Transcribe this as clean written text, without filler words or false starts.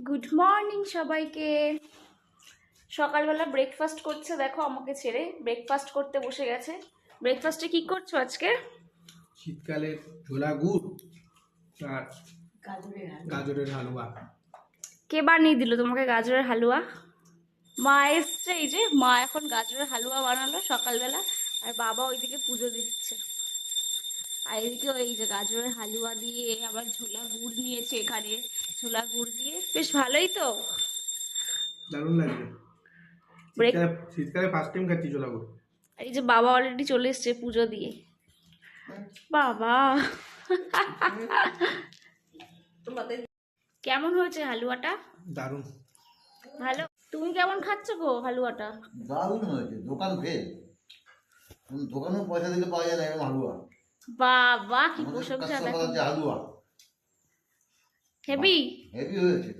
Good morning সবাইকে। সকালবেলা breakfast করছে, দেখো আমাকে ছেড়ে ব্রেকফাস্ট করতে বসে গেছে। ব্রেকফাস্টে কি করছো আজকে? শীতকালে ছোলা গুড় আর গাজরের হালুয়া। কে বানিয়ে দিল তোমাকে গাজরের হালুয়া? মা এসছে, এই যে মা এখন গাজরের হালুয়া বানালো সকালবেলা, আর বাবা ওইদিকে পুজো দিচ্ছে। আর এদিকে ওই যে গাজরের হালুয়া দিয়ে আবার ছোলা গুড় নিয়েছে এখানে, ছোলা গুড় দিয়ে বেশ ভালোই তো, দারুণ লাগছে। ব্রেক। শীতকালে ফার্স্ট টাইম খাচ্ছি ছোলা গুড়। এই যে বাবা অলরেডি চলে এসছে পুজো দিয়ে। বাবা কেমন হয়েছে হালুয়াটা? দারুণ। ভালো। তুমি কেমন খাচ্ছ গো হালুয়াটা? দারুণ হয়েছে, দোকান ফেল। দোকানেও পয়সা দিলে পাওয়া যায় না এরকম হালুয়া। বাবা কি আমাদের প্রশংসা, কাছে দেখো হালুয়া হেভি। হেভি হয়েছে।